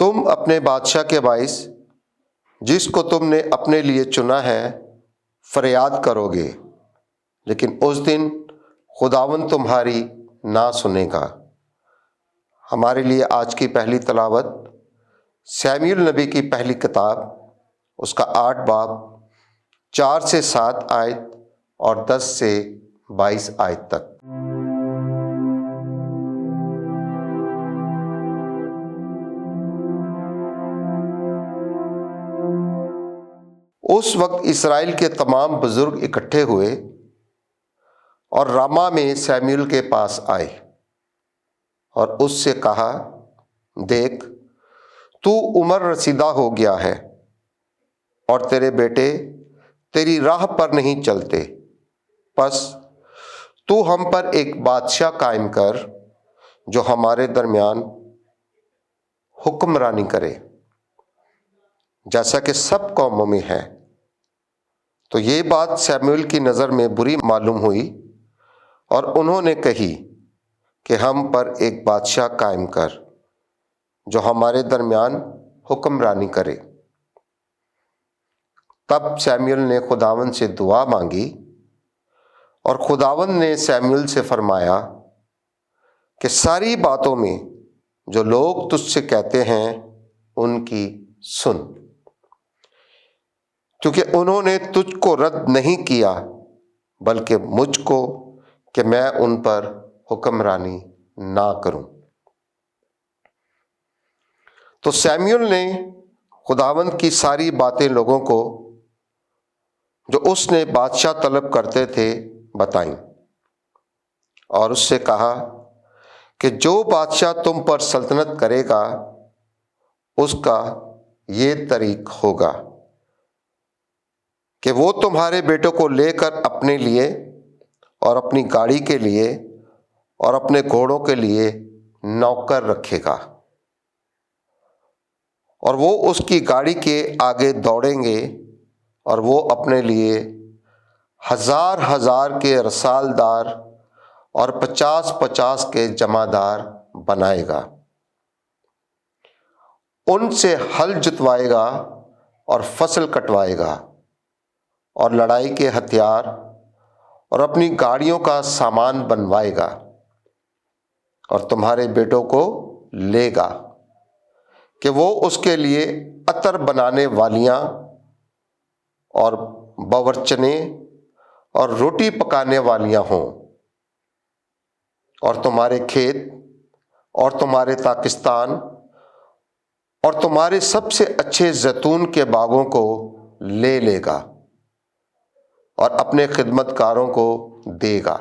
تم اپنے بادشاہ کے باعث جس کو تم نے اپنے لیے چنا ہے فریاد کرو گے، لیکن اس دن خداوند تمہاری نہ سنے گا۔ ہمارے لیے آج کی پہلی تلاوت سیموئیل نبی کی پہلی کتاب، اس کا 8 باب 4 سے 7 آیت اور 10 سے 22 آیت تک۔ اس وقت اسرائیل کے تمام بزرگ اکٹھے ہوئے اور راما میں سیموئیل کے پاس آئے اور اس سے کہا، دیکھ تو عمر رسیدہ ہو گیا ہے اور تیرے بیٹے تیری راہ پر نہیں چلتے، پس تو ہم پر ایک بادشاہ قائم کر جو ہمارے درمیان حکمرانی کرے جیسا کہ سب قوموں میں ہے۔ تو یہ بات سیموئیل کی نظر میں بری معلوم ہوئی اور انہوں نے کہی کہ ہم پر ایک بادشاہ قائم کر جو ہمارے درمیان حکمرانی کرے۔ تب سیموئیل نے خداوند سے دعا مانگی اور خداوند نے سیموئیل سے فرمایا کہ ساری باتوں میں جو لوگ تجھ سے کہتے ہیں ان کی سن، کیونکہ انہوں نے تجھ کو رد نہیں کیا بلکہ مجھ کو کہ میں ان پر حکمرانی نہ کروں۔ تو سیموئیل نے خداوند کی ساری باتیں لوگوں کو جو اس نے بادشاہ طلب کرتے تھے بتائیں اور اس سے کہا کہ جو بادشاہ تم پر سلطنت کرے گا اس کا یہ طریق ہوگا کہ وہ تمہارے بیٹوں کو لے کر اپنے لیے اور اپنی گاڑی کے لیے اور اپنے گھوڑوں کے لیے نوکر رکھے گا، اور وہ اس کی گاڑی کے آگے دوڑیں گے اور وہ اپنے لیے 1000 کے رسالدار اور 50 کے جمعدار بنائے گا، ان سے ہل جتوائے گا اور فصل کٹوائے گا اور لڑائی کے ہتھیار اور اپنی گاڑیوں کا سامان بنوائے گا، اور تمہارے بیٹوں کو لے گا کہ وہ اس کے لیے عطر بنانے والیاں اور باورچنے اور روٹی پکانے والیاں ہوں، اور تمہارے کھیت اور تمہارے پاکستان اور تمہارے سب سے اچھے زیتون کے باغوں کو لے گا اور اپنے خدمت کاروں کو دے گا،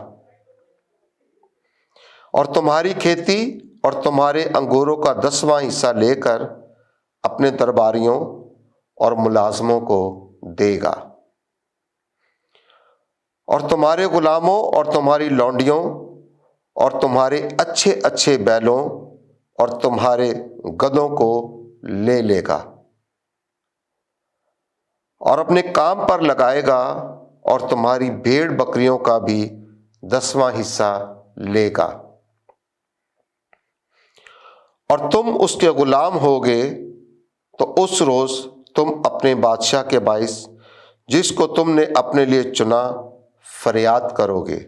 اور تمہاری کھیتی اور تمہارے انگوروں کا 10واں حصہ لے کر اپنے درباریوں اور ملازموں کو دے گا، اور تمہارے غلاموں اور تمہاری لونڈیوں اور تمہارے اچھے بیلوں اور تمہارے گدھوں کو لے گا، اور اپنے کام پر لگائے گا، اور تمہاری بھیڑ بکریوں کا بھی 10واں حصہ لے گا، اور تم اس کے غلام ہوگے۔ تو اس روز تم اپنے بادشاہ کے باعث جس کو تم نے اپنے لیے چنا فریاد کرو گے،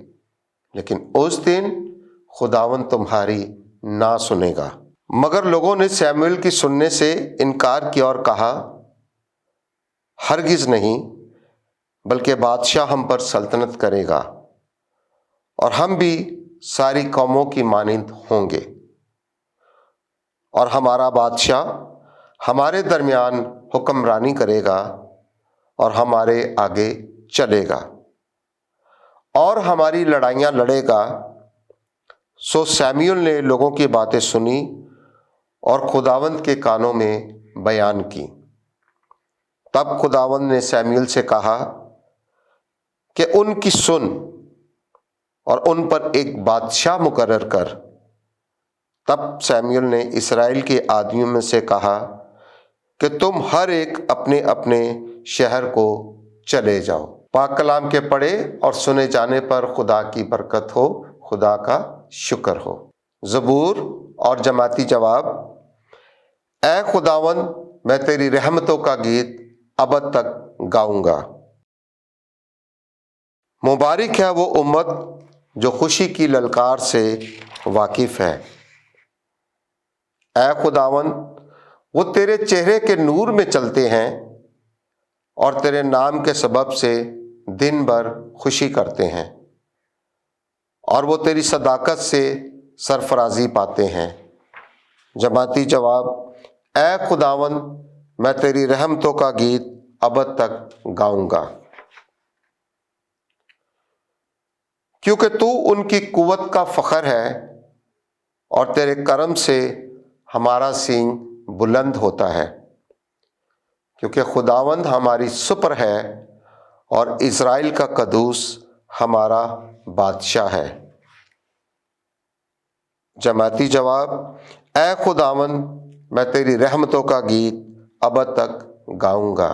لیکن اس دن خداوند تمہاری نہ سنے گا۔ مگر لوگوں نے سیموئیل کی سننے سے انکار کیا اور کہا، ہرگز نہیں، بلکہ بادشاہ ہم پر سلطنت کرے گا اور ہم بھی ساری قوموں کی مانند ہوں گے، اور ہمارا بادشاہ ہمارے درمیان حکمرانی کرے گا اور ہمارے آگے چلے گا اور ہماری لڑائیاں لڑے گا۔ سو سیموئیل نے لوگوں کی باتیں سنی اور خداوند کے کانوں میں بیان کی۔ تب خداوند نے سیموئیل سے کہا کہ ان کی سن اور ان پر ایک بادشاہ مقرر کر۔ تب سیموئیل نے اسرائیل کے آدمیوں میں سے کہا کہ تم ہر ایک اپنے اپنے شہر کو چلے جاؤ۔ پاک کلام کے پڑھے اور سنے جانے پر خدا کی برکت ہو، خدا کا شکر ہو۔ زبور اور جماعتی جواب۔ اے خداوند میں تیری رحمتوں کا گیت ابد تک گاؤں گا۔ مبارک ہے وہ امت جو خوشی کی للکار سے واقف ہے۔ اے خداوند وہ تیرے چہرے کے نور میں چلتے ہیں اور تیرے نام کے سبب سے دن بھر خوشی کرتے ہیں، اور وہ تیری صداقت سے سرفرازی پاتے ہیں۔ جماعتی جواب: اے خداوند میں تیری رحمتوں کا گیت ابد تک گاؤں گا، کیونکہ تو ان کی قوت کا فخر ہے اور تیرے کرم سے ہمارا سینگ بلند ہوتا ہے، کیونکہ خداوند ہماری سپر ہے اور اسرائیل کا قدوس ہمارا بادشاہ ہے۔ جماعتی جواب: اے خداوند میں تیری رحمتوں کا گیت ابد تک گاؤں گا۔